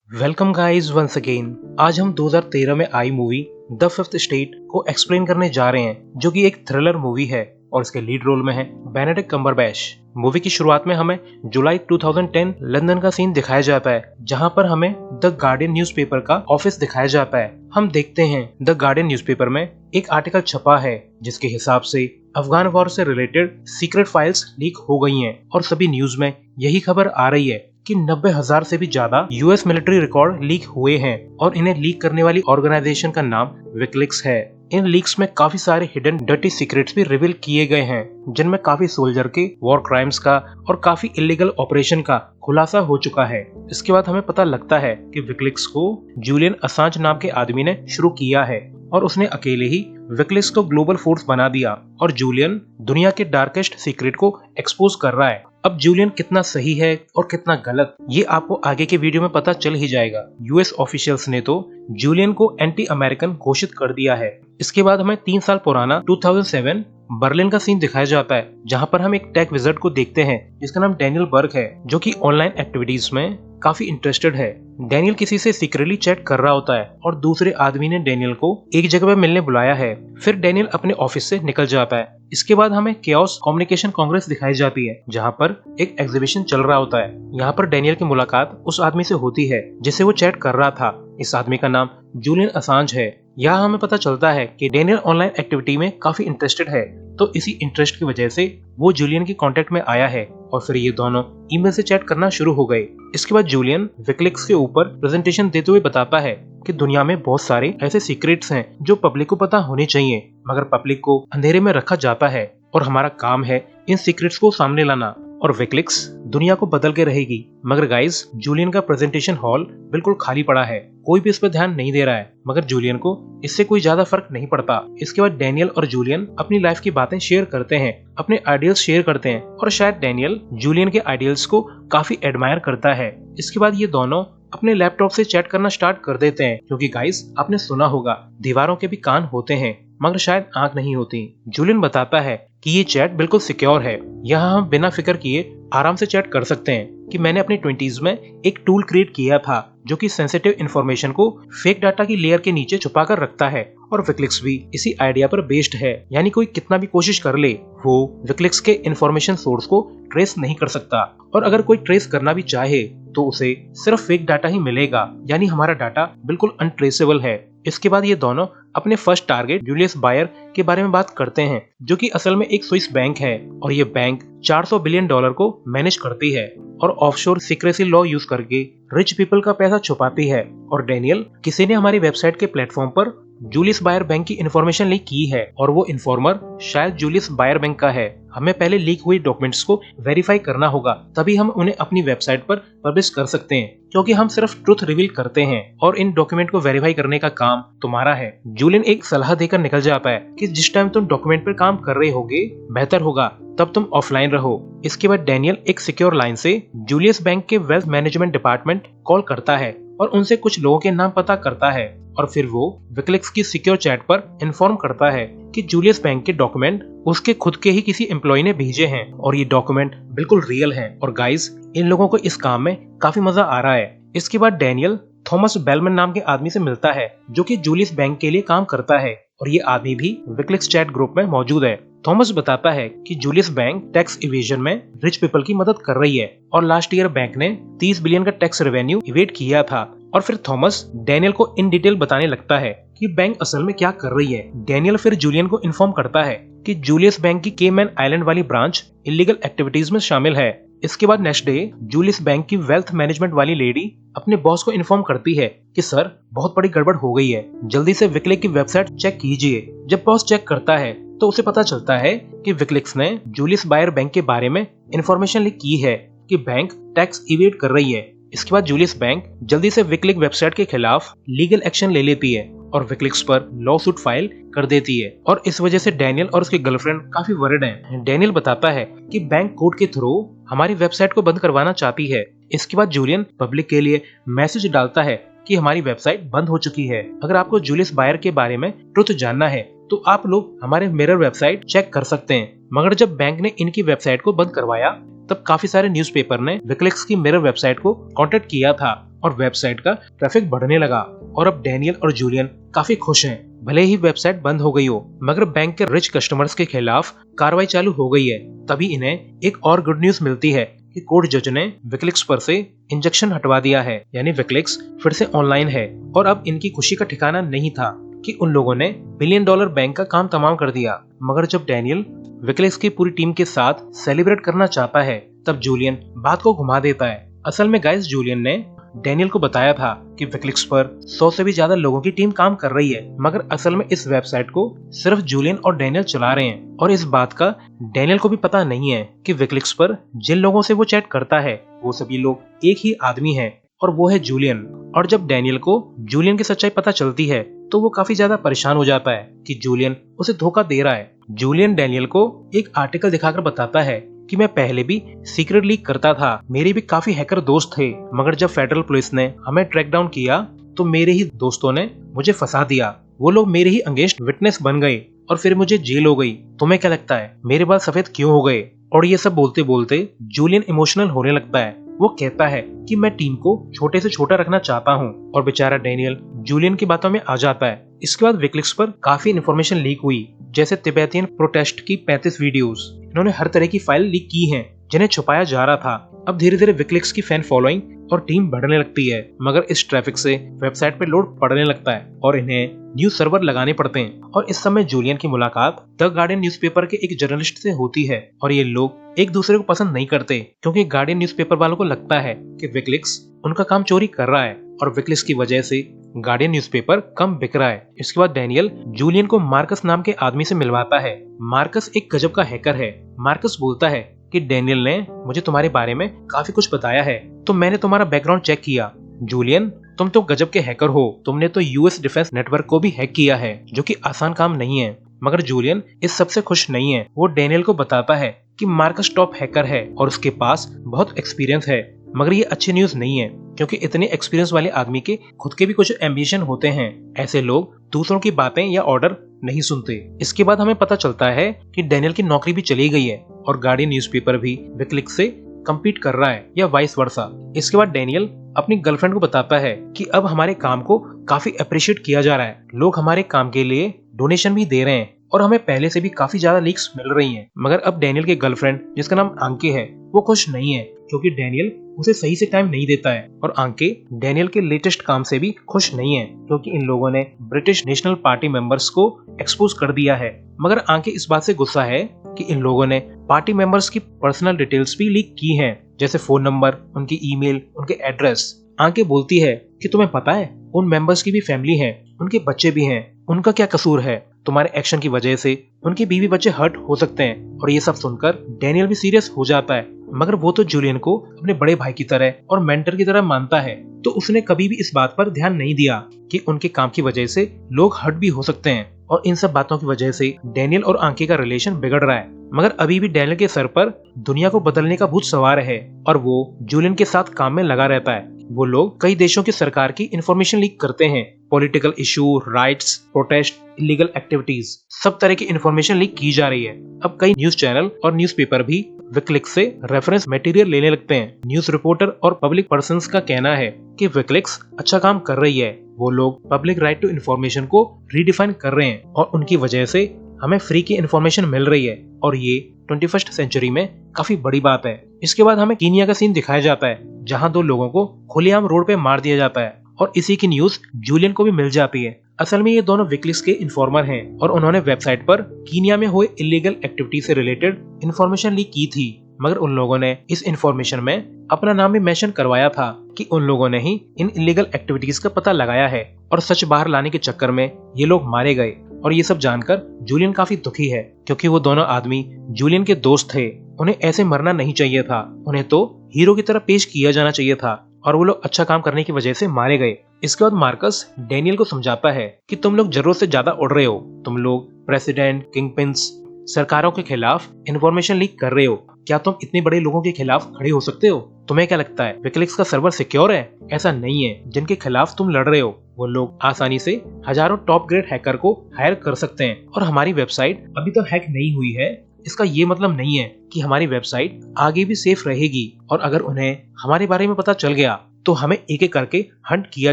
Welcome guys once again. आज हम 2013 में आई मूवी द फिफ्थ स्टेट को एक्सप्लेन करने जा रहे हैं, जो कि एक थ्रिलर मूवी है और इसके लीड रोल में है बेनेडिक्ट कम्बरबैच। मूवी की शुरुआत में हमें जुलाई 2010 लंदन का सीन दिखाया जाता है, जहां पर हमें द गार्डियन न्यूज़पेपर का ऑफिस दिखाया जाता है। हम देखते हैं द गार्डियन न्यूज़पेपर में एक आर्टिकल छपा है जिसके हिसाब से अफगान वॉर से रिलेटेड सीक्रेट फाइल्स लीक हो गई हैं और सभी न्यूज में यही खबर आ रही है कि 90,000 से भी ज्यादा यूएस मिलिट्री रिकॉर्ड लीक हुए हैं और इन्हें लीक करने वाली ऑर्गेनाइजेशन का नाम विकिलीक्स है। इन लीक्स में काफी सारे हिडन डर्टी सीक्रेट्स भी रिवील किए गए हैं, जिनमें काफी सोल्जर के वॉर क्राइम्स का और काफी इलीगल ऑपरेशन का खुलासा हो चुका है। इसके बाद हमें पता लगता है कि विकिलीक्स को जूलियन असांज नाम के आदमी ने शुरू किया है और उसने अकेले ही विकिलीक्स को ग्लोबल फोर्स बना दिया और जूलियन दुनिया के डार्केस्ट सीक्रेट को एक्सपोज कर रहा है। अब जूलियन कितना सही है और कितना गलत, ये आपको आगे के वीडियो में पता चल ही जाएगा। यूएस ऑफिशियल्स ने तो जूलियन को एंटी अमेरिकन घोषित कर दिया है। इसके बाद हमें 3 साल पुराना 2007 बर्लिन का सीन दिखाया जाता है, जहां पर हम एक टेक विज़ार्ड को देखते हैं जिसका नाम डैनियल बर्ग है, जो कि ऑनलाइन एक्टिविटीज में काफी इंटरेस्टेड है। डैनियल किसी से सीक्रेटली चैट कर रहा होता है और दूसरे आदमी ने डैनियल को एक जगह पे मिलने बुलाया है। फिर डैनियल अपने ऑफिस से निकल जाता है। इसके बाद हमें केओस कम्युनिकेशन कांग्रेस दिखाई जाती है, जहां पर एक एग्जीबिशन चल रहा होता है। यहाँ पर डैनियल की मुलाकात उस आदमी से होती है जिसे वो चैट कर रहा था। इस आदमी का नाम जूलियन असांज है। यहाँ हमें पता चलता है कि डैनियल ऑनलाइन एक्टिविटी में काफी इंटरेस्टेड है, तो इसी इंटरेस्ट की वजह से वो जूलियन के कांटेक्ट में आया है और फिर ये दोनों ईमेल से चैट करना शुरू हो गए। इसके बाद जूलियन विकिलीक्स के ऊपर प्रेजेंटेशन देते हुए बताता है कि दुनिया में बहुत सारे ऐसे सीक्रेट्स हैं जो पब्लिक को पता होने चाहिए, मगर पब्लिक को अंधेरे में रखा जाता है और हमारा काम है इन सीक्रेट्स को सामने लाना और विकिलीक्स दुनिया को बदल के रहेगी। मगर गाइस, जूलियन का प्रेजेंटेशन हॉल बिल्कुल खाली पड़ा है, कोई भी इस पर ध्यान नहीं दे रहा है, मगर जूलियन को इससे कोई ज्यादा फर्क नहीं पड़ता। इसके बाद डैनियल और जूलियन अपनी लाइफ की बातें शेयर करते हैं, अपने आइडियल्स शेयर करते हैं और शायद डैनियल जूलियन के आइडियल्स को काफी एडमायर करता है। इसके बाद ये दोनों अपने लैपटॉप से चैट करना स्टार्ट कर देते हैं, क्योंकि गाइस आपने सुना होगा दीवारों के भी कान होते हैं मगर शायद आंख नहीं होती। जूलियन बताता है कि ये चैट बिल्कुल सिक्योर है, यहाँ हम बिना फिक्र किए आराम से चैट कर सकते हैं कि मैंने अपनी 20s में एक टूल क्रिएट किया था जो कि सेंसिटिव इंफॉर्मेशन को फेक डाटा की लेयर के नीचे छुपा कर रखता है और विकिलीक्स भी इसी आइडिया पर बेस्ड है। यानी कोई कितना भी कोशिश कर ले, वो विकिलीक्स के इंफॉर्मेशन सोर्स को ट्रेस नहीं कर सकता, और अगर कोई ट्रेस करना भी चाहे तो उसे सिर्फ फेक डाटा ही मिलेगा, यानी हमारा डाटा बिल्कुल अनट्रेसेबल है। इसके बाद ये दोनों अपने फर्स्ट टारगेट जूलियस बायर के बारे में बात करते हैं, जो कि असल में एक स्विस बैंक है और ये बैंक $400 बिलियन को मैनेज करती है और ऑफशोर सीक्रेसी लॉ यूज करके रिच पीपल का पैसा छुपाती है। और डैनियल, किसी ने हमारी वेबसाइट के प्लेटफॉर्म पर जूलियस बायर बैंक की इन्फॉर्मेशन लीक की है और वो इन्फॉर्मर शायद जूलियस बायर बैंक का है। हमें पहले लीक हुई डॉक्यूमेंट्स को वेरीफाई करना होगा, तभी हम उन्हें अपनी वेबसाइट पर पब्लिश कर सकते हैं, क्योंकि हम सिर्फ ट्रुथ रिवील करते हैं और इन डॉक्यूमेंट को वेरीफाई करने का काम तुम्हारा है। जूलियन एक सलाह देकर निकल जाता है कि जिस टाइम तुम डॉक्यूमेंट पर काम कर रहे होगे बेहतर होगा तब तुम ऑफलाइन रहो। इसके बाद डैनियल एक सिक्योर लाइन से जूलियस बैंक के वेल्थ मैनेजमेंट डिपार्टमेंट कॉल करता है और उनसे कुछ लोगों के नाम पता करता है और फिर वो विकिलीक्स की सिक्योर चैट पर इन्फॉर्म करता है कि जूलियस बैंक के डॉक्यूमेंट उसके खुद के ही किसी एम्प्लॉय ने भेजे हैं और ये डॉक्यूमेंट बिल्कुल रियल हैं। और गाइस, इन लोगों को इस काम में काफी मजा आ रहा है। इसके बाद डैनियल थॉमस बेलमन नाम के आदमी से मिलता है, जो कि जूलियस बैंक के लिए काम करता है और ये आदमी भी विकिलीक्स चैट ग्रुप में मौजूद है। थॉमस बताता है कि जूलियस बैंक टैक्स इवेजन में रिच पीपल की मदद कर रही है और लास्ट ईयर बैंक ने 30 बिलियन का टैक्स रेवेन्यू इवेट किया था। और फिर थॉमस डैनियल को इन डिटेल बताने लगता है कि बैंक असल में क्या कर रही है। डैनियल फिर जूलियन को इन्फॉर्म करता है कि जूलियस बैंक की केमैन आइलैंड वाली ब्रांच इलीगल एक्टिविटीज में शामिल है। इसके बाद नेक्स्ट डे जूलियस बैंक की वेल्थ मैनेजमेंट वाली लेडी अपने बॉस को इन्फॉर्म करती है कि सर, बहुत बड़ी गड़बड़ हो गई है, जल्दी से विकिलीक्स की वेबसाइट चेक कीजिए। जब बॉस चेक करता है तो उसे पता चलता है कि विकिलीक्स ने जूलियस बायर बैंक के बारे में इंफॉर्मेशन लीक की है कि बैंक टैक्स इवेड कर रही है। इसके बाद जूलियस बैंक जल्दी से विकिलीक्स वेबसाइट के खिलाफ लीगल एक्शन ले लेती है और विकिलीक्स पर लॉ सूट फाइल कर देती है और इस वजह से डैनियल और उसकी गर्लफ्रेंड काफी वरिड हैं। डैनियल बताता है कि बैंक कोर्ट के थ्रू हमारी वेबसाइट को बंद करवाना चाहती है। इसके बाद जूलियन पब्लिक के लिए मैसेज डालता है कि हमारी वेबसाइट बंद हो चुकी है। अगर आपको जूलियस बायर के बारे में ट्रुथ जानना है तो आप लोग हमारे मिरर वेबसाइट चेक कर सकते हैं। मगर जब बैंक ने इनकी वेबसाइट को बंद करवाया तब काफी सारे न्यूज़पेपर ने विकिलीक्स की मिरर वेबसाइट को कांटेक्ट किया था और वेबसाइट का ट्रैफिक बढ़ने लगा और अब डैनियल और जूलियन काफी खुश हैं। भले ही वेबसाइट बंद हो गई हो, मगर बैंक के रिच कस्टमर्स के खिलाफ कार्रवाई चालू हो गई है। तभी इन्हें एक और गुड न्यूज मिलती है कि कोर्ट जज ने विकिलीक्स पर से इंजेक्शन हटवा दिया है, यानी विकिलीक्स फिर से ऑनलाइन है। और अब इनकी खुशी का ठिकाना नहीं था कि उन लोगों ने $1 बिलियन बैंक का काम तमाम कर दिया। मगर जब डैनियल विकिलीक्स की पूरी टीम के साथ सेलिब्रेट करना चाहता है, तब जूलियन बात को घुमा देता है। असल में गाइस, जूलियन ने डैनियल को बताया था कि विकिलीक्स पर 100 से भी ज्यादा लोगों की टीम काम कर रही है, मगर असल में इस वेबसाइट को सिर्फ जूलियन और डैनियल चला रहे हैं। और इस बात का डैनियल को भी पता नहीं है कि विकिलीक्स पर जिन लोगों से वो चैट करता है वो सभी लोग एक ही आदमी है, और वो है जूलियन। और जब डैनियल को जूलियन की सच्चाई पता चलती है तो वो काफी ज्यादा परेशान हो जाता है कि जूलियन उसे धोखा दे रहा है। जूलियन डैनियल को एक आर्टिकल दिखाकर बताता है कि मैं पहले भी सीक्रेट लीक करता था, मेरे भी काफी हैकर दोस्त थे, मगर जब फेडरल पुलिस ने हमें ट्रैक डाउन किया तो मेरे ही दोस्तों ने मुझे फंसा दिया। वो लोग मेरे ही अगेंस्ट विटनेस बन गए और फिर मुझे जेल हो गई। तुम्हें क्या लगता है मेरे बाल सफेद क्यों हो गए? और ये सब बोलते बोलते जूलियन इमोशनल होने लगता है। वो कहता है कि मैं टीम को छोटे से छोटा रखना चाहता हूँ, और बेचारा डैनियल जूलियन की बातों में आ जाता है। इसके बाद विकिलीक्स पर काफी इन्फॉर्मेशन लीक हुई, जैसे तिब्बतियन प्रोटेस्ट की 35 वीडियोस। इन्होंने हर तरह की फाइल लीक की हैं, जिन्हें छुपाया जा रहा था। अब धीरे धीरे विकिलीक्स की फैन फॉलोइंग और टीम बढ़ने लगती है, मगर इस ट्रैफिक से वेबसाइट पे लोड पड़ने लगता है और इन्हें न्यूज सर्वर लगाने पड़ते हैं। और इस समय जूलियन की मुलाकात द गार्डियन न्यूज़पेपर के एक जर्नलिस्ट से होती है, और ये लोग एक दूसरे को पसंद नहीं करते, क्योंकि गार्डियन न्यूज़पेपर वालों को लगता है कि विकिलीक्स उनका काम चोरी कर रहा है और विकिलीक्स की वजह से गार्डियन न्यूज़पेपर कम बिक रहा है। इसके बाद डैनियल जूलियन को मार्कस नाम के आदमी से मिलवाता है। मार्कस एक गजब का हैकर है। मार्कस बोलता है कि डैनियल ने मुझे तुम्हारे बारे में काफी कुछ बताया है, तो मैंने तुम्हारा बैकग्राउंड चेक किया। जूलियन, तुम तो गजब के हैकर हो, तुमने तो यूएस डिफेंस नेटवर्क को भी हैक किया है, जो कि आसान काम नहीं है। मगर जूलियन इस सबसे खुश नहीं है। वो डैनियल को बताता है कि मार्कस टॉप हैकर है और उसके पास बहुत एक्सपीरियंस है। मगर ये अच्छी न्यूज नहीं है, क्योंकि इतने एक्सपीरियंस वाले आदमी के खुद के भी कुछ एम्बिशन होते हैं। ऐसे लोग दूसरों की बातें या ऑर्डर नहीं सुनते। इसके बाद हमें पता चलता है कि डैनियल की नौकरी भी चली गई है और गार्डियन न्यूज़पेपर भी विकिलीक्स से कम्पीट कर रहा है, या वाइस वर्सा। इसके बाद डैनियल अपनी गर्लफ्रेंड को बताता है कि अब हमारे काम को काफी अप्रिशिएट किया जा रहा है, लोग हमारे काम के लिए डोनेशन भी दे रहे हैं और हमें पहले से भी काफी ज्यादा लीक्स मिल रही हैं। मगर अब डैनियल के गर्लफ्रेंड, जिसका नाम आंके है, वो खुश नहीं है, क्योंकि डैनियल उसे सही से टाइम नहीं देता है। और आंके डैनियल के लेटेस्ट काम से भी खुश नहीं है, क्योंकि इन लोगों ने ब्रिटिश नेशनल पार्टी मेंबर्स को एक्सपोज कर दिया है। मगर आंके इस बात से गुस्सा है कि इन लोगों ने पार्टी मेंबर्स की पर्सनल डिटेल्स भी लीक की हैं, जैसे फोन नंबर, उनकी ईमेल, उनके एड्रेस। आंके बोलती है कि तुम्हें पता है उन मेंबर्स की भी फैमिली है, उनके बच्चे भी हैं, उनका क्या कसूर है? तुम्हारे एक्शन की वजह से उनके बीवी बच्चे हर्ट हो सकते हैं। और ये सब सुनकर डैनियल भी सीरियस हो जाता है। मगर वो तो जूलियन को अपने बड़े भाई की तरह और मेंटर की तरह मानता है, तो उसने कभी भी इस बात पर ध्यान नहीं दिया कि उनके काम की वजह से लोग हर्ट भी हो सकते हैं। और इन सब बातों की वजह से डैनियल और आंके का रिलेशन बिगड़ रहा है। मगर अभी भी डैनियल के सर पर दुनिया को बदलने का भूत सवार है और वो जूलियन के साथ काम में लगा रहता है। वो लोग कई देशों की सरकार की इंफॉर्मेशन लीक करते हैं, political issue, rights, protest, illegal activities, सब तरह की इंफॉर्मेशन लीक की जा रही है। अब कई न्यूज चैनल और न्यूज़पेपर भी विकिलीक्स से रेफरेंस मटेरियल लेने लगते हैं। न्यूज रिपोर्टर और पब्लिक पर्संस का कहना है कि विकिलीक्स अच्छा काम कर रही है। वो लोग पब्लिक राइट टू इन्फॉर्मेशन को रीडिफाइन कर रहे हैं और उनकी वजह से हमें फ्री की इन्फॉर्मेशन मिल रही है, और ये 21st सेंचुरी में काफी बड़ी बात है। इसके बाद हमें कीनिया का सीन दिखाया जाता है, जहां 2 लोगों को खुलेआम रोड पे मार दिया जाता है, और इसी की न्यूज जूलियन को भी मिल जाती है। असल में ये दोनों विकिलीक्स के इन्फॉर्मर हैं और उन्होंने वेबसाइट पर कीनिया में हुए इलीगल एक्टिविटी से रिलेटेड इन्फॉर्मेशन लीक की थी। मगर उन लोगों ने इस इन्फॉर्मेशन में अपना नाम भी मेंशन करवाया था कि उन लोगों ने ही इन इलीगल एक्टिविटीज का पता लगाया है, और सच बाहर लाने के चक्कर में ये लोग मारे गए। और ये सब जानकर जूलियन काफी दुखी है, क्योंकि वो दोनों आदमी जूलियन के दोस्त थे। उन्हें ऐसे मरना नहीं चाहिए था, उन्हें तो हीरो की तरह पेश किया जाना चाहिए था, और वो लोग अच्छा काम करने की वजह से मारे गए। इसके बाद मार्कस डैनियल को समझाता है कि तुम लोग जरूरत से ज्यादा उड़ रहे हो, तुम लोग प्रेसिडेंट, किंगपिन्स, सरकारों के खिलाफ इंफॉर्मेशन लीक कर रहे हो। क्या तुम इतने बड़े लोगों के खिलाफ खड़े हो सकते हो? तुम्हें क्या लगता है विकिलीक्स का सर्वर सिक्योर है? ऐसा नहीं है। जिनके खिलाफ तुम लड़ रहे हो वो लोग आसानी से हजारों टॉप ग्रेड हैकर को हायर कर सकते हैं, और हमारी वेबसाइट अभी तक हैक नहीं हुई है। इसका ये मतलब नहीं है कि हमारी वेबसाइट आगे भी सेफ रहेगी, और अगर उन्हें हमारे बारे में पता चल गया तो हमें एक एक करके हंट किया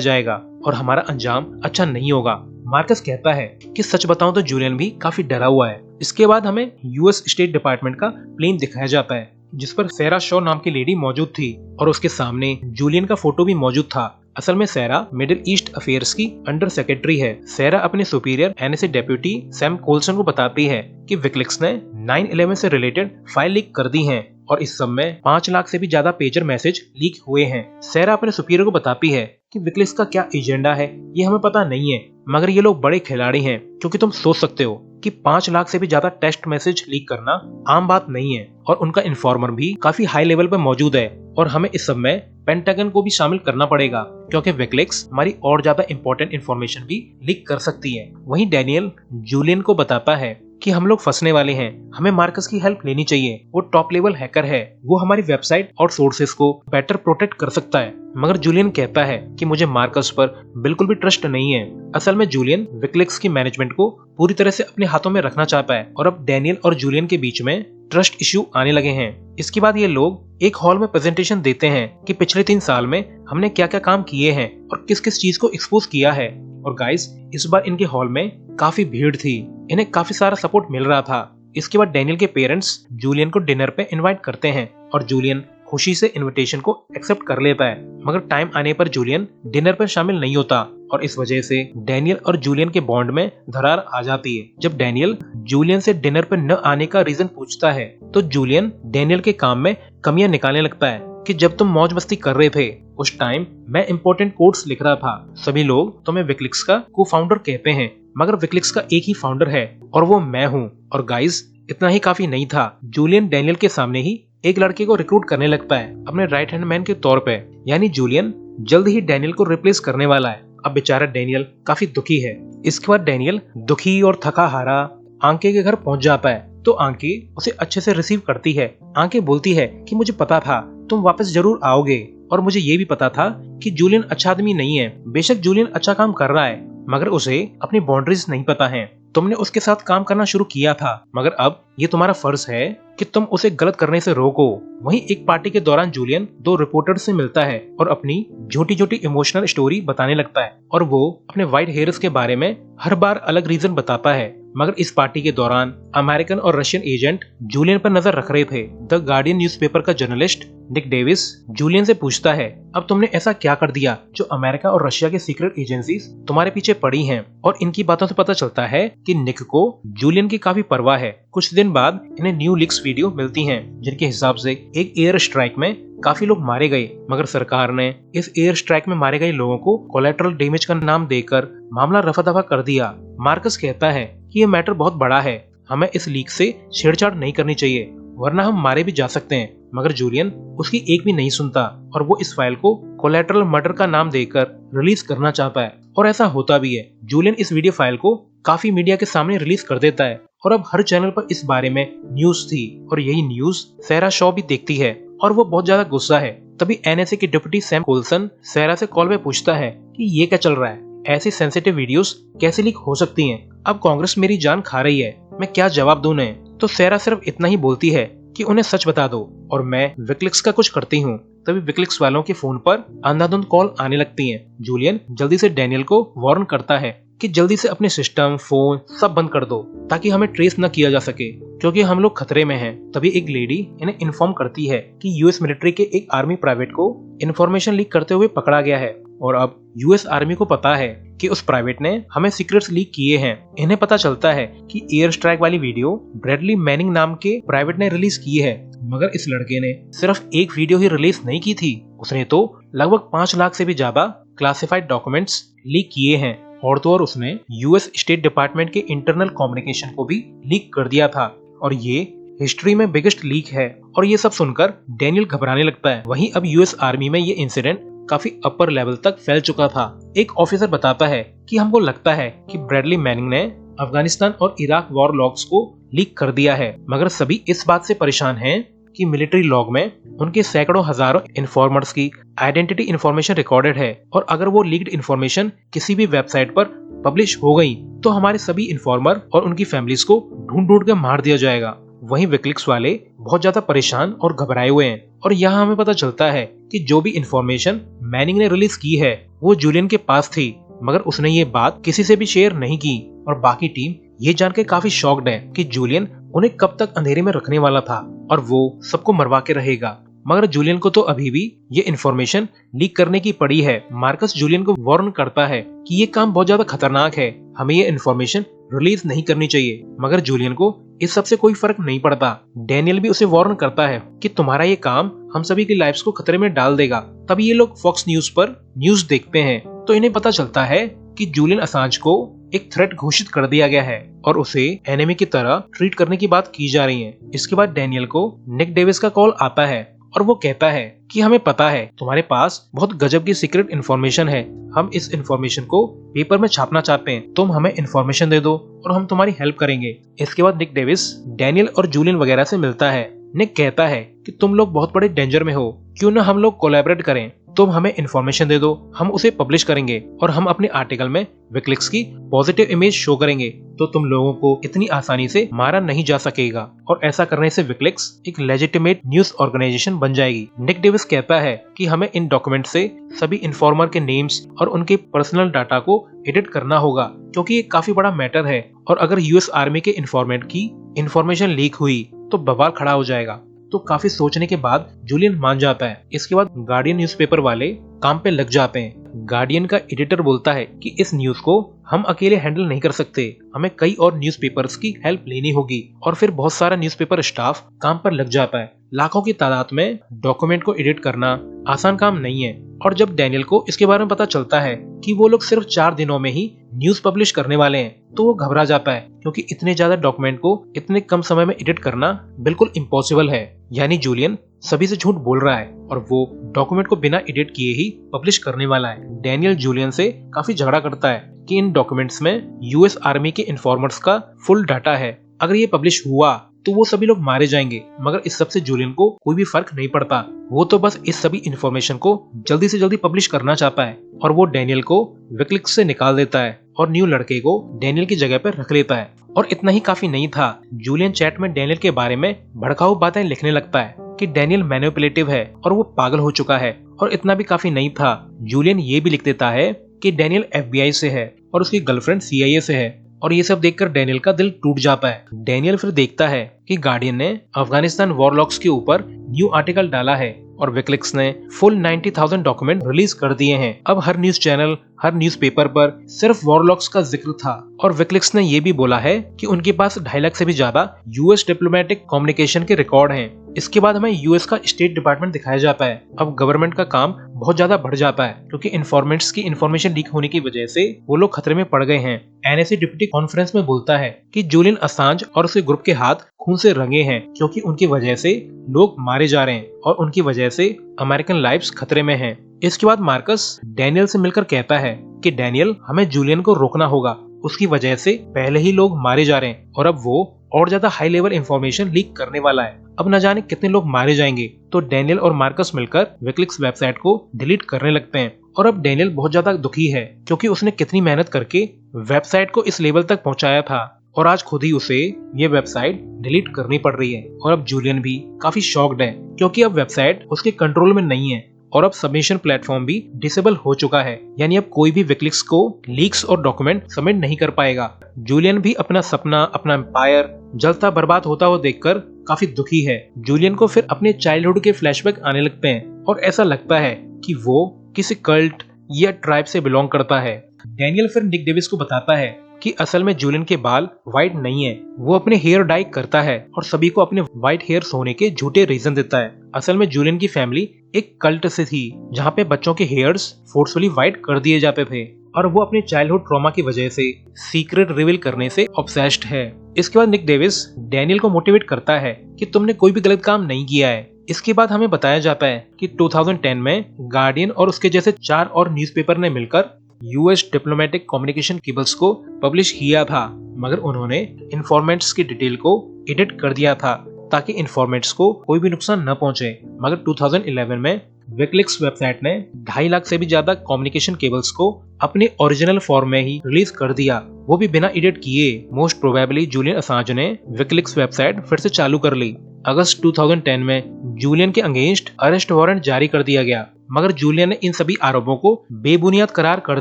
जाएगा और हमारा अंजाम अच्छा नहीं होगा। मार्कस कहता है कि सच बताऊं तो जूलियन भी काफी डरा हुआ है। इसके बाद हमें यूएस स्टेट डिपार्टमेंट का प्लेन दिखाया जाता है जिस पर सैरा शॉ नाम की लेडी मौजूद थी और उसके सामने जूलियन का फोटो भी मौजूद था। असल में सैरा मिडिल ईस्ट अफेयर्स की अंडर सेक्रेटरी है। सैरा अपने सुपीरियर एनएसए डेप्यूटी सैम कोल्सन को बताती है कि विकिलीक्स ने 9/11 से रिलेटेड फाइल लीक कर दी हैं और इस सब में 5 लाख से भी ज्यादा पेजर मैसेज लीक हुए हैं। सैरा अपने सुपीरियर को बताती है कि विकिलीक्स का क्या एजेंडा है ये हमें पता नहीं है, मगर ये लोग बड़े खिलाड़ी हैं क्योंकि तुम सोच सकते हो कि 5 लाख से भी ज्यादा टेक्स्ट मैसेज लीक करना आम बात नहीं है और उनका इन्फॉर्मर भी काफी हाई लेवल पर मौजूद है और हमें इस सब में पेंटागन को भी शामिल करना पड़ेगा क्योंकि विकिलीक्स हमारी और ज्यादा इंपॉर्टेंट इन्फॉर्मेशन भी लीक कर सकती है। वहीं डैनियल जूलियन को बताता है कि हम लोग फंसने वाले हैं, हमें मार्कस की हेल्प लेनी चाहिए, वो टॉप लेवल हैकर है, वो हमारी वेबसाइट और सोर्सेस को बेटर प्रोटेक्ट कर सकता है। मगर जूलियन कहता है कि मुझे मार्कस पर बिल्कुल भी ट्रस्ट नहीं है। असल में जूलियन विकिलीक्स की मैनेजमेंट को पूरी तरह से अपने हाथों में रखना चाहता है और अब डैनियल और जूलियन के बीच में ट्रस्ट इश्यू आने लगे हैं। इसके बाद ये लोग एक हॉल में प्रेजेंटेशन देते हैं कि पिछले 3 साल में हमने क्या क्या काम किए हैं और किस किस चीज को एक्सपोज किया है। और गाइस इस बार इनके हॉल में काफी भीड़ थी, इन्हें काफी सारा सपोर्ट मिल रहा था। इसके बाद डैनियल के पेरेंट्स जूलियन को डिनर पे इनवाइट करते हैं और जूलियन खुशी से इनविटेशन को एक्सेप्ट कर लेता है, मगर टाइम आने पर जूलियन डिनर पर शामिल नहीं होता और इस वजह से डैनियल और जूलियन के बॉन्ड में दरार आ जाती है। जब डैनियल जूलियन से डिनर पर न आने का रीजन पूछता है तो जूलियन डैनियल के काम में कमियां निकालने लगता है कि जब तुम मौज मस्ती कर रहे थे उस टाइम मैं इंपॉर्टेंट कोड्स लिख रहा था, सभी लोग तुम्हें विकिलीक्स का को-फाउंडर कहते हैं, मगर विकिलीक्स का एक ही फाउंडर है और वो मैं हूँ। और गाइस इतना ही काफी नहीं था, जूलियन डैनियल के सामने ही एक लड़के को रिक्रूट करने लगता है अपने राइट हैंड मैन के तौर पे, यानी जूलियन जल्द ही डैनियल को रिप्लेस करने वाला है। अब बेचारा डैनियल काफी दुखी है। इसके बाद डैनियल दुखी और थका हारा आंके के घर पहुंच जाता है तो आंके उसे अच्छे से रिसीव करती है। आंके बोलती है कि मुझे पता था तुम वापस जरूर आओगे और मुझे ये भी पता था कि जूलियन अच्छा आदमी नहीं है। बेशक जूलियन अच्छा काम कर रहा है मगर उसे अपनी बाउंड्रीज नहीं पता है। तुमने उसके साथ काम करना शुरू किया था मगर अब ये तुम्हारा फर्ज है कि तुम उसे गलत करने से रोको। वहीं एक पार्टी के दौरान जूलियन 2 रिपोर्टर से मिलता है और अपनी झूठी झूठी इमोशनल स्टोरी बताने लगता है और वो अपने व्हाइट हेयर्स के बारे में हर बार अलग रीजन बताता है। मगर इस पार्टी के दौरान अमेरिकन और रशियन एजेंट जूलियन पर नजर रख रहे थे। द गार्डियन न्यूज़पेपर का जर्नलिस्ट निक डेविस जूलियन से पूछता है अब तुमने ऐसा क्या कर दिया जो अमेरिका और रशिया के सीक्रेट एजेंसीज तुम्हारे पीछे पड़ी हैं। और इनकी बातों से पता चलता है कि निक को जूलियन की काफी परवाह है। कुछ दिन बाद इन्हें न्यू लीक्स वीडियो मिलती हैं जिनके हिसाब से एक एयर स्ट्राइक में काफी लोग मारे गए, मगर सरकार ने इस एयर स्ट्राइक में मारे गए लोगों को कोलैटरल डैमेज का नाम देकर मामला रफा दफा कर दिया। मार्कस कहता है कि ये मैटर बहुत बड़ा है, हमें इस लीक से छेड़छाड़ नहीं करनी चाहिए वरना हम मारे भी जा सकते हैं। मगर जूलियन उसकी एक भी नहीं सुनता और वो इस फाइल को कोलैटरल मर्डर का नाम देकर रिलीज करना चाहता है और ऐसा होता भी है। जूलियन इस वीडियो फाइल को काफी मीडिया के सामने रिलीज कर देता है और अब हर चैनल पर इस बारे में न्यूज थी और यही न्यूज सैरा शॉ भी देखती है और वो बहुत ज्यादा गुस्सा है। तभी एनएसए की डिप्टी सैम कोल्सन सैरा से कॉल पे पूछता है कि ये क्या चल रहा है, ऐसी सेंसिटिव वीडियोस कैसे लीक हो सकती हैं? अब कांग्रेस मेरी जान खा रही है, मैं क्या जवाब दूं उन्हें? तो सैरा सिर्फ इतना ही बोलती है कि उन्हें सच बता दो और मैं विकिलीक्स का कुछ करती हूँ। तभी विकिलीक्स वालों के फोन पर अंधाधुंध कॉल आने लगती हैं। जूलियन जल्दी से डैनियल को वार्न करता है कि जल्दी से अपने सिस्टम फोन सब बंद कर दो ताकि हमें ट्रेस न किया जा सके क्योंकि हम लोग खतरे में हैं। तभी एक लेडी इन्हें इन्फॉर्म करती है कि यूएस मिलिट्री के एक आर्मी प्राइवेट को इन्फॉर्मेशन लीक करते हुए पकड़ा गया है और अब यूएस आर्मी को पता है कि उस प्राइवेट ने हमें सीक्रेट्स लीक किए हैं। इन्हें पता चलता है कि एयर स्ट्राइक वाली वीडियो ब्रैडली मैनिंग नाम के प्राइवेट ने रिलीज की है, मगर इस लड़के ने सिर्फ एक वीडियो ही रिलीज नहीं की थी, उसने तो लगभग 5 लाख से भी ज्यादा क्लासिफाइड डॉक्यूमेंट्स लीक किए हैं। और तो और उसने यूएस स्टेट डिपार्टमेंट के इंटरनल कम्युनिकेशन को भी लीक कर दिया था और ये हिस्ट्री में बिगेस्ट लीक है। और ये सब सुनकर डैनियल घबराने लगता है। वहीं अब यूएस आर्मी में ये इंसिडेंट काफी अपर लेवल तक फैल चुका था। एक ऑफिसर बताता है कि हमको लगता है कि ब्रैडली मैनिंग ने अफगानिस्तान और इराक वॉर लॉग्स को लीक कर दिया है, मगर सभी इस बात से परेशान हैं कि मिलिट्री लॉग में उनके सैकड़ों हजारों इन्फॉर्मर्स की आइडेंटिटी इंफॉर्मेशन रिकॉर्डेड है और अगर वो लीक्ड इंफॉर्मेशन किसी भी वेबसाइट पर पब्लिश हो गई तो हमारे सभी इन्फॉर्मर और उनकी फैमिलीज को ढूंढ ढूंढ कर मार दिया जाएगा। वहीं विकिलीक्स वाले बहुत ज्यादा परेशान और घबराए हुए हैं। और यहाँ हमें पता चलता है कि जो भी इंफॉर्मेशन मैनिंग ने रिलीज की है वो जूलियन के पास थी, मगर उसने ये बात किसी से भी शेयर नहीं की। और बाकी टीम ये जान के काफी शॉक्ड है कि जूलियन उन्हें कब तक अंधेरे में रखने वाला था और वो सबको मरवा के रहेगा। मगर जूलियन को तो अभी भी ये इन्फॉर्मेशन लीक करने की पड़ी है। मार्कस जूलियन को वार्न करता है कि ये काम बहुत ज्यादा खतरनाक है, हमें ये इन्फॉर्मेशन रिलीज नहीं करनी चाहिए। मगर जूलियन को इस सब से कोई फर्क नहीं पड़ता। डैनियल भी उसे वार्न करता है कि तुम्हारा ये काम हम सभी की लाइफ्स को खतरे में डाल देगा। तभी ये लोग फॉक्स न्यूज पर न्यूज देखते हैं तो इन्हें पता चलता है कि जूलियन असांज को एक थ्रेट घोषित कर दिया गया है और उसे एनिमी की तरह ट्रीट करने की बात की जा रही है। इसके बाद डैनियल को निक डेविस का कॉल आता है और वो कहता है कि हमें पता है तुम्हारे पास बहुत गजब की सीक्रेट इन्फॉर्मेशन है, हम इस इन्फॉर्मेशन को पेपर में छापना चाहते हैं, तुम हमें इन्फॉर्मेशन दे दो और हम तुम्हारी हेल्प करेंगे। इसके बाद निक डेविस डैनियल और जूलियन वगैरह से मिलता है। निक कहता है कि तुम लोग बहुत बड़े डेंजर में हो, क्यों ना हम लोग कोलैबोरेट करें, तुम हमें इन्फॉर्मेशन दे दो, हम उसे पब्लिश करेंगे और हम अपने आर्टिकल में विकिलीक्स की पॉजिटिव इमेज शो करेंगे, तो तुम लोगों को इतनी आसानी से मारा नहीं जा सकेगा और ऐसा करने से विकिलीक्स एक लेजिटिमेट न्यूज ऑर्गेनाइजेशन बन जाएगी। निक डेविस कहता है कि हमें इन डॉक्यूमेंट से सभी इन्फॉर्मर के नेम्स और उनके पर्सनल डाटा को एडिट करना होगा, क्योंकि ये काफी बड़ा मैटर है और अगर यूएस आर्मी के इन्फॉर्मेंट की इन्फॉर्मेशन लीक हुई तो बवाल खड़ा हो जाएगा। तो काफी सोचने के बाद जूलियन मान जाता है। इसके बाद गार्डियन न्यूज़पेपर वाले काम पे लग जाते हैं। गार्डियन का एडिटर बोलता है कि इस न्यूज को हम अकेले हैंडल नहीं कर सकते, हमें कई और न्यूज़पेपर्स की हेल्प लेनी होगी। और फिर बहुत सारा न्यूज़पेपर स्टाफ काम पर लग जाता है। लाखों की तादाद में डॉक्यूमेंट को एडिट करना आसान काम नहीं है। और जब डैनियल को इसके बारे में पता चलता है कि वो लोग सिर्फ 4 दिनों में ही न्यूज पब्लिश करने वाले हैं तो वो घबरा जाता है, क्योंकि इतने ज्यादा डॉक्यूमेंट को इतने कम समय में एडिट करना बिल्कुल इम्पॉसिबल है। यानी जूलियन सभी से झूठ बोल रहा है और वो डॉक्यूमेंट को बिना एडिट किए ही पब्लिश करने वाला है। डैनियल जूलियन से काफी झगड़ा करता है कि इन डॉक्यूमेंट्स में यूएस आर्मी के इन्फॉर्मर्स का फुल डाटा है, अगर ये पब्लिश हुआ तो वो सभी लोग मारे जाएंगे। मगर इस सबसे जूलियन को कोई भी फर्क नहीं पड़ता, वो तो बस इस सभी इन्फॉर्मेशन को जल्दी से जल्दी पब्लिश करना चाहता है और वो डैनियल को विकिलीक्स से निकाल देता है और न्यू लड़के को डैनियल की जगह पर रख लेता है। और इतना ही काफी नहीं था, जूलियन चैट में डैनियल के बारे में भड़काऊ बातें लिखने लगता है कि डैनियल मैनिपुलेटिव है और वो पागल हो चुका है। और इतना भी काफी नहीं था, जूलियन ये भी लिख देता है कि डैनियल FBI से है और उसकी गर्लफ्रेंड CIA से है। और ये सब देखकर डैनियल का दिल टूट जाता है। डैनियल फिर देखता है कि गार्डियन ने अफगानिस्तान वॉरलॉक्स के ऊपर न्यू आर्टिकल डाला है और विकिलीक्स ने फुल 90,000 डॉक्यूमेंट रिलीज कर दिए हैं। अब हर न्यूज चैनल, हर न्यूज़पेपर पर सिर्फ वॉरलॉक्स का जिक्र था। और विकिलीक्स ने ये भी बोला है कि उनके पास 2.5 लाख से भी ज्यादा यूएस डिप्लोमेटिक कम्युनिकेशन के रिकॉर्ड हैं। इसके बाद हमें यूएस का स्टेट डिपार्टमेंट दिखाया जाता है। अब गवर्नमेंट का काम बहुत ज्यादा बढ़ जाता है, क्योंकि इन्फॉर्मेंट्स की इन्फॉर्मेशन लीक होने की वजह से वो लोग खतरे में पड़ गए हैं। NSA डिप्टी कॉन्फ्रेंस में बोलता है कि जूलियन असांज और उसके ग्रुप के हाथ खून से रंगे हैं, क्योंकि उनकी वजह से लोग मारे जा रहे हैं और उनकी वजह से अमेरिकन लाइव्स खतरे में हैं। इसके बाद मार्कस डैनियल से मिलकर कहता है कि डैनियल, हमें जूलियन को रोकना होगा, उसकी वजह से पहले ही लोग मारे जा रहे हैं और अब वो और ज्यादा हाई लेवल इंफॉर्मेशन लीक करने वाला है। अब न जाने कितने लोग मारे जाएंगे। तो डैनियल और मार्कस मिलकर विकिलीक्स वेबसाइट को डिलीट करने लगते हैं। और अब डैनियल बहुत ज्यादा दुखी है, क्योंकि उसने कितनी मेहनत करके वेबसाइट को इस लेवल तक पहुंचाया था और आज खुद ही उसे ये वेबसाइट डिलीट करनी पड़ रही है। और अब जूलियन भी काफी शॉक्ड है, क्योंकि अब वेबसाइट उसके कंट्रोल में नहीं है और अब सबमिशन प्लेटफॉर्म भी डिसेबल हो चुका है। यानी अब कोई भी विकिलीक्स को लीक्स और डॉक्यूमेंट सबमिट नहीं कर पाएगा। जूलियन भी अपना सपना, अपना एम्पायर जलता बर्बाद होता हुआ देखकर काफी दुखी है। जूलियन को फिर अपने चाइल्डहुड के फ्लैशबैक आने लगते हैं और ऐसा लगता है कि वो किसी कल्ट या ट्राइब से बिलोंग करता है। डैनियल फिर निक डेविस को बताता है कि असल में जूलियन के बाल व्हाइट नहीं है, वो अपने हेयर डाई करता है और सभी को अपने व्हाइट हेयर्स होने के झूठे रीजन देता है। असल में जूलियन की फैमिली एक कल्ट से थी, जहाँ पे बच्चों के हेयर्स फोर्सफुली व्हाइट कर दिए जाते थे और वो अपने चाइल्डहुड ट्रॉमा की वजह से सीक्रेट रिवील करने से ऑब्सेस्ड है। इसके बाद निक डेविस डैनियल को मोटिवेट करता है कि तुमने कोई भी गलत काम नहीं किया है। इसके बाद हमें बताया जाता है कि 2010 में गार्डियन और उसके जैसे 4 और न्यूज़पेपर ने मिलकर यूएस डिप्लोमेटिक कम्युनिकेशन केबल्स को पब्लिश किया था, मगर उन्होंने इन्फॉर्मेंट्स की डिटेल को एडिट कर दिया था ताकि इन्फॉर्मेंट्स को कोई भी नुकसान न पहुंचे। मगर 2011 में विकिलीक्स वेबसाइट ने 2.5 लाख से भी ज्यादा कम्युनिकेशन केबल्स को अपने ओरिजिनल फॉर्म में ही रिलीज कर दिया, वो भी बिना एडिट किए। मोस्ट प्रोबेबली जूलियन असांज ने विकिलीक्स वेबसाइट फिर से चालू कर ली। अगस्त 2010 में जूलियन के अगेंस्ट अरेस्ट वारंट जारी कर दिया गया, मगर जूलियन ने इन सभी आरोपों को बेबुनियाद करार कर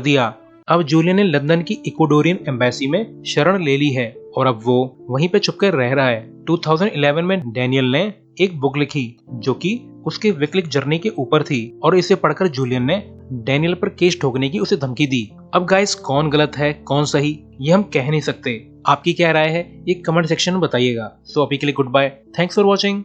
दिया। अब जूलियन ने लंदन की इक्वाडोरियन एम्बेसी में शरण ले ली है और अब वो वहीं पे छुपकर रह रहा है। 2011 में डैनियल ने एक बुक लिखी जो कि उसके विकिलीक्स जर्नी के ऊपर थी और इसे पढ़कर जूलियन ने डैनियल पर केस ठोकने की उसे धमकी दी। अब गाइस, कौन गलत है कौन सही ये हम कह नहीं सकते। आपकी क्या राय है ये कमेंट सेक्शन में बताइएगा। सो अभी के लिए goodbye, thanks for watching.